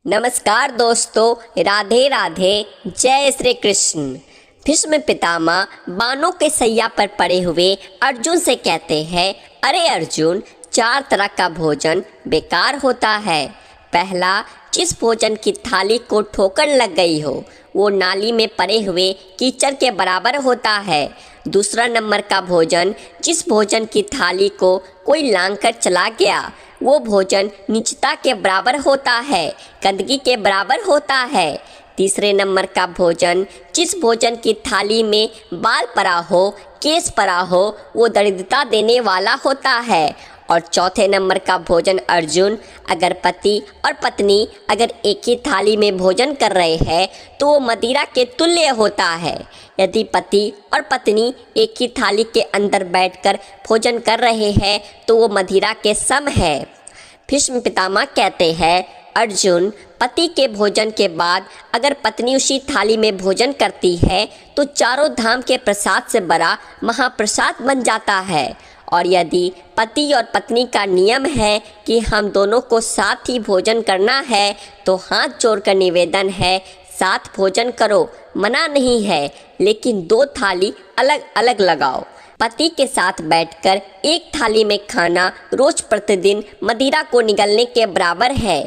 नमस्कार दोस्तों, राधे राधे, जय श्री कृष्ण। भीष्म पितामह बाणों के सैया पर पड़े हुए अर्जुन से कहते हैं, अरे अर्जुन, 4 तरह का भोजन बेकार होता है। पहला, जिस भोजन की थाली को ठोकर लग गई हो वो नाली में पड़े हुए कीचड़ के बराबर होता है। दूसरा नंबर का भोजन, जिस भोजन की थाली को कोई लांघ कर चला गया वो भोजन नीचता के बराबर होता है, गंदगी के बराबर होता है। तीसरे नंबर का भोजन, जिस भोजन की थाली में बाल पड़ा हो, केस पड़ा हो, वो दरिद्रता देने वाला होता है। और चौथे नंबर का भोजन अर्जुन, अगर पति और पत्नी अगर एक ही थाली में भोजन कर रहे हैं तो वो मदिरा के तुल्य होता है। यदि पति और पत्नी एक ही थाली के अंदर बैठकर भोजन कर रहे हैं तो वो मदिरा के सम है। भीष्म पितामह कहते हैं, अर्जुन, पति के भोजन के बाद अगर पत्नी उसी थाली में भोजन करती है तो चारों धाम के प्रसाद से बड़ा महाप्रसाद बन जाता है। और यदि पति और पत्नी का नियम है कि हम दोनों को साथ ही भोजन करना है तो हाथ जोड़कर निवेदन है, साथ भोजन करो, मना नहीं है, लेकिन 2 थाली अलग अलग लगाओ। पति के साथ बैठकर एक थाली में खाना रोज प्रतिदिन मदिरा को निगलने के बराबर है।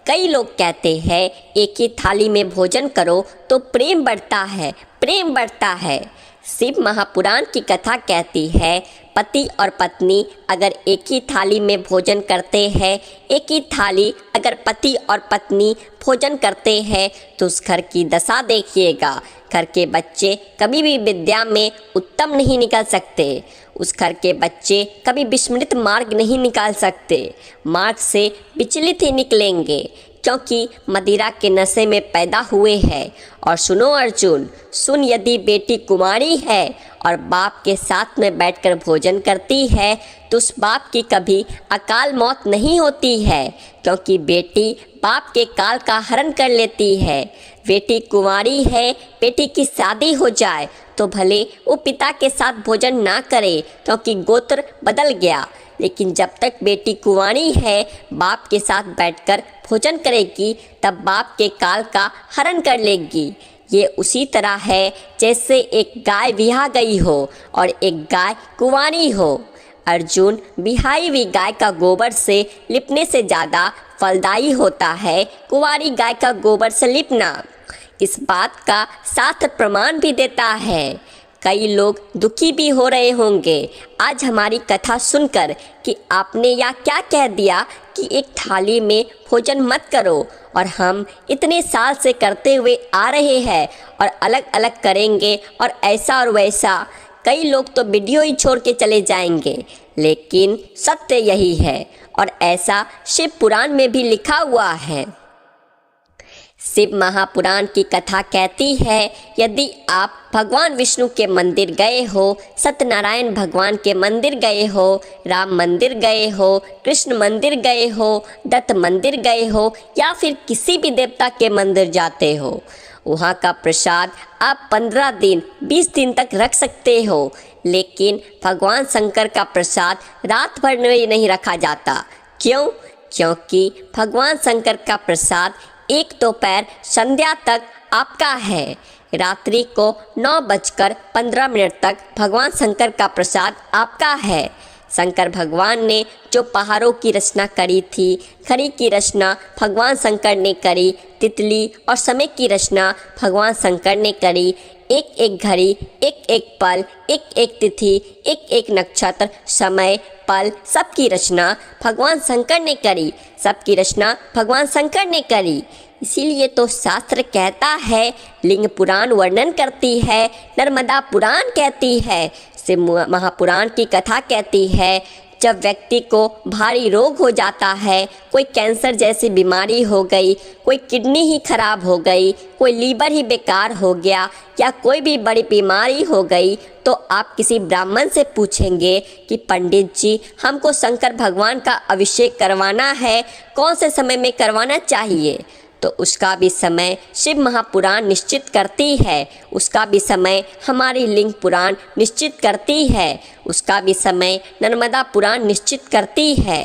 कई लोग कहते हैं एक ही थाली में भोजन करो तो प्रेम बढ़ता है, प्रेम बढ़ता है। शिव महापुराण की कथा कहती है, पति और पत्नी अगर एक ही थाली में भोजन करते हैं, एक ही थाली अगर पति और पत्नी भोजन करते हैं तो उस घर की दशा देखिएगा। घर के बच्चे कभी भी विद्या में उत्तम नहीं निकल सकते। उस घर के बच्चे कभी विस्मृत मार्ग नहीं निकाल सकते, मार्ग से विचलित ही निकलेंगे, क्योंकि मदिरा के नशे में पैदा हुए हैं। और सुनो अर्जुन, सुन, यदि बेटी कुमारी है और बाप के साथ में बैठकर भोजन करती है तो उस बाप की कभी अकाल मौत नहीं होती है, क्योंकि बेटी बाप के काल का हरण कर लेती है। बेटी कुंवारी है, बेटी की शादी हो जाए तो भले वो पिता के साथ भोजन ना करे क्योंकि गोत्र बदल गया, लेकिन जब तक बेटी कुंवारी है बाप के साथ बैठकर भोजन करेगी तब बाप के काल का हरण कर लेगी। ये उसी तरह है जैसे एक गाय बिहा गई हो और एक गाय कुंवारी हो। अर्जुन, बिहाई हुई गाय का गोबर से लिपने से ज़्यादा फलदायी होता है कुंवारी गाय का गोबर से लिपना। इस बात का शास्त्र प्रमाण भी देता है। कई लोग दुखी भी हो रहे होंगे आज हमारी कथा सुनकर कि आपने या क्या कह दिया कि एक थाली में भोजन मत करो, और हम इतने साल से करते हुए आ रहे हैं और अलग अलग करेंगे और ऐसा और वैसा। कई लोग तो वीडियो ही छोड़ के चले जाएंगे, लेकिन सत्य यही है और ऐसा शिव पुराण में भी लिखा हुआ है। शिव महापुराण की कथा कहती है, यदि आप भगवान विष्णु के मंदिर गए हो, सत्यनारायण भगवान के मंदिर गए हो, राम मंदिर गए हो, कृष्ण मंदिर गए हो, दत्त मंदिर गए हो या फिर किसी भी देवता के मंदिर जाते हो, वहाँ का प्रसाद आप 15 दिन 20 दिन तक रख सकते हो, लेकिन भगवान शंकर का प्रसाद रात भर में नहीं रखा जाता। क्यों? क्योंकि भगवान शंकर का प्रसाद 1 दोपहर संध्या तक आपका है। रात्रि को 9:15 तक भगवान शंकर का प्रसाद आपका है। शंकर भगवान ने जो पहाड़ों की रचना करी थी, घड़ी की रचना भगवान शंकर ने करी, तितली और समय की रचना भगवान शंकर ने करी। एक एक घड़ी, एक एक पल, एक एक तिथि, एक एक नक्षत्र, समय, पल, सबकी रचना भगवान शंकर ने करी, सबकी रचना भगवान शंकर ने करी। इसीलिए तो शास्त्र कहता है, लिंग पुराण वर्णन करती है, नर्मदा पुराण कहती है, शिव महापुराण की कथा कहती है, जब व्यक्ति को भारी रोग हो जाता है, कोई कैंसर जैसी बीमारी हो गई, कोई किडनी ही खराब हो गई, कोई लीवर ही बेकार हो गया या कोई भी बड़ी बीमारी हो गई, तो आप किसी ब्राह्मण से पूछेंगे कि पंडित जी, हमको शंकर भगवान का अभिषेक करवाना है, कौन से समय में करवाना चाहिए? तो उसका भी समय शिव महापुराण निश्चित करती है, उसका भी समय हमारी लिंग पुराण निश्चित करती है, उसका भी समय नर्मदा पुराण निश्चित करती है।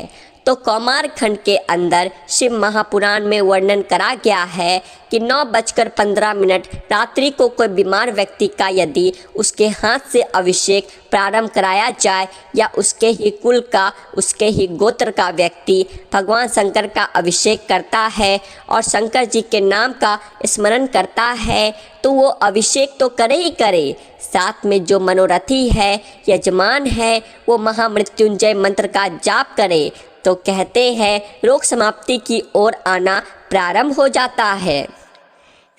तो कौमार खंड के अंदर शिव महापुराण में वर्णन करा गया है कि 9:15 रात्रि को कोई बीमार व्यक्ति का यदि उसके हाथ से अभिषेक प्रारंभ कराया जाए या उसके ही कुल का, उसके ही गोत्र का व्यक्ति भगवान शंकर का अभिषेक करता है और शंकर जी के नाम का स्मरण करता है, तो वो अभिषेक तो करे ही करे, साथ में जो मनोरथी है, यजमान है, वो महामृत्युंजय मंत्र का जाप करे, तो कहते हैं रोग समाप्ति की ओर आना प्रारंभ हो जाता है।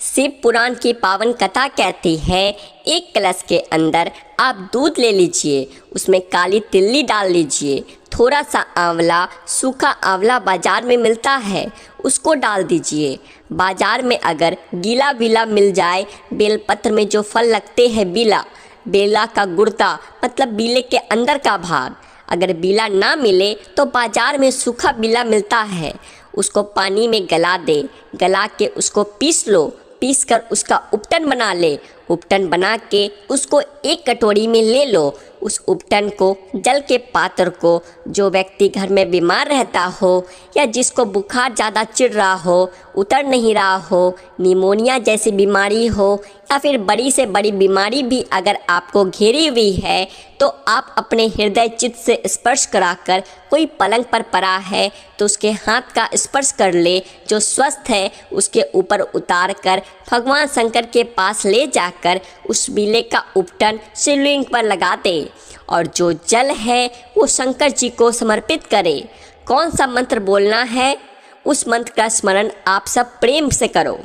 शिव पुराण की पावन कथा कहती है, एक कलश के अंदर आप दूध ले लीजिए, उसमें काली तिल्ली डाल लीजिए, थोड़ा सा आंवला, सूखा आंवला बाजार में मिलता है, उसको डाल दीजिए। बाजार में अगर गीला बीला मिल जाए, बेलपत्र में जो फल लगते हैं बीला, बेला का गुर्दा मतलब बीले के अंदर का भाग, अगर बीला ना मिले तो बाजार में सूखा बीला मिलता है, उसको पानी में गला दे, गला के उसको पीस लो, पीस कर उसका उपटन बना ले, उपटन बना के उसको एक कटोरी में ले लो। उस उपटन को, जल के पात्र को, जो व्यक्ति घर में बीमार रहता हो या जिसको बुखार ज़्यादा चिढ़ रहा हो, उतर नहीं रहा हो, निमोनिया जैसी बीमारी हो या फिर बड़ी से बड़ी बीमारी भी अगर आपको घेरी हुई है, तो आप अपने हृदय चित्त से स्पर्श कराकर, कोई पलंग पर पड़ा है तो उसके हाथ का स्पर्श कर ले, जो स्वस्थ है उसके ऊपर उतार कर भगवान शंकर के पास ले जाकर उस बीले का उपटन शिवलिंग पर लगा दे और जो जल है वो शंकर जी को समर्पित करे। कौन सा मंत्र बोलना है, उस मंत्र का स्मरण आप सब प्रेम से करो।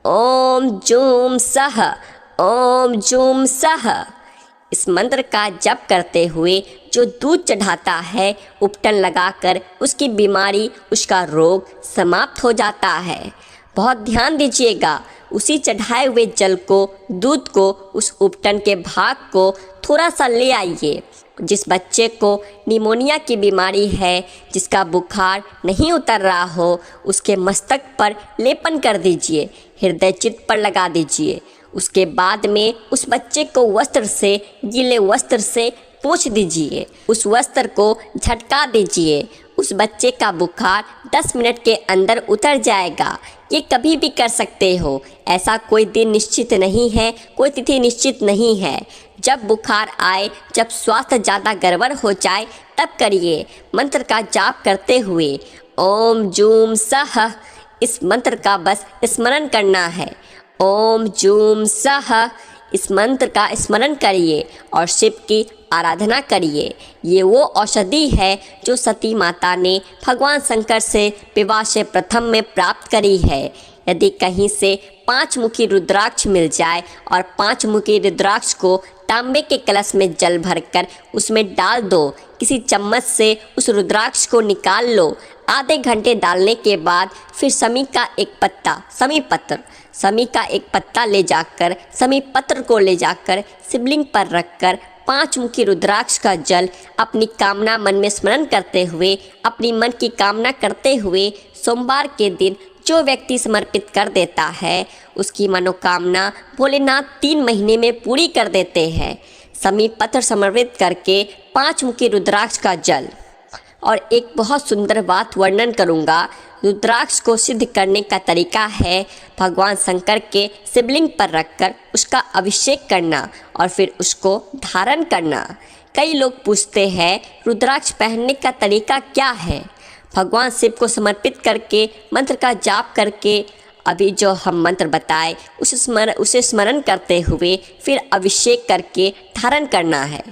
ओम जूम सह, ओम जूम सह। इस मंत्र का जप करते हुए जो दूध चढ़ाता है, उपटन लगाकर उसकी बीमारी, उसका रोग समाप्त हो जाता है। बहुत ध्यान दीजिएगा, उसी चढ़ाए हुए जल को, दूध को, उस उपटन के भाग को थोड़ा सा ले आइए। जिस बच्चे को निमोनिया की बीमारी है, जिसका बुखार नहीं उतर रहा हो, उसके मस्तक पर लेपन कर दीजिए, हृदय चित्त पर लगा दीजिए। उसके बाद में उस बच्चे को वस्त्र से, गीले वस्त्र से पोंछ दीजिए, उस वस्त्र को झटका दीजिए। उस बच्चे का बुखार 10 मिनट के अंदर उतर जाएगा। ये कभी भी कर सकते हो, ऐसा कोई दिन निश्चित नहीं है, कोई तिथि निश्चित नहीं है। जब बुखार आए, जब स्वास्थ्य ज़्यादा गड़बड़ हो जाए, तब करिए। मंत्र का जाप करते हुए ओम जूम सह, इस मंत्र का बस स्मरण करना है। ओम जूम सह, इस मंत्र का स्मरण करिए और शिव की आराधना करिए। ये वो औषधि है जो सती माता ने भगवान शंकर से विवाह से प्रथम में प्राप्त करी है। यदि कहीं से 5 मुखी रुद्राक्ष मिल जाए और 5 मुखी रुद्राक्ष को तांबे के कलश में जल भरकर उसमें डाल दो, किसी चम्मच से उस रुद्राक्ष को निकाल लो। आधे घंटे डालने के बाद फिर समी का एक पत्ता, समी का एक पत्ता ले जाकर, समी पत्र को ले जाकर शिवलिंग पर रखकर 5 मुखी रुद्राक्ष का जल अपनी कामना मन में स्मरण करते हुए, अपनी मन की कामना करते हुए सोमवार के दिन जो व्यक्ति समर्पित कर देता है, उसकी मनोकामना भोलेनाथ 3 महीने में पूरी कर देते हैं। समी पत्र समर्पित करके 5 मुखी रुद्राक्ष का जल। और एक बहुत सुंदर बात वर्णन करूँगा। रुद्राक्ष को सिद्ध करने का तरीका है भगवान शंकर के शिवलिंग पर रखकर उसका अभिषेक करना और फिर उसको धारण करना। कई लोग पूछते हैं रुद्राक्ष पहनने का तरीका क्या है। भगवान शिव को समर्पित करके, मंत्र का जाप करके, अभी जो हम मंत्र बताए उसे स्मरण करते हुए फिर अभिषेक करके धारण करना है।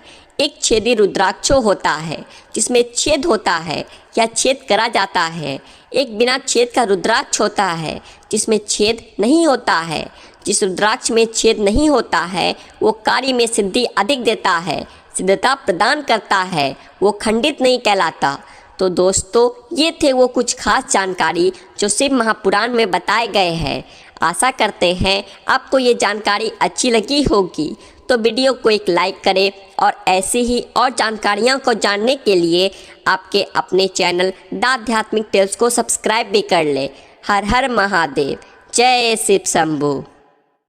एक छेदी रुद्राक्षो होता है जिसमें छेद होता है या छेद करा जाता है। एक बिना छेद का रुद्राक्ष होता है जिसमें छेद नहीं होता है। जिस रुद्राक्ष में छेद नहीं होता है वो कार्य में सिद्धि अधिक देता है, सिद्धता प्रदान करता है, वो खंडित नहीं कहलाता। तो दोस्तों, ये थे वो कुछ खास जानकारी जो शिव महापुराण में बताए गए हैं। आशा करते हैं आपको ये जानकारी अच्छी लगी होगी। तो वीडियो को एक लाइक करें और ऐसी ही और जानकारियों को जानने के लिए आपके अपने चैनल द आध्यात्मिक टेल्स को सब्सक्राइब भी कर लें। हर हर महादेव, जय शिव शंभू।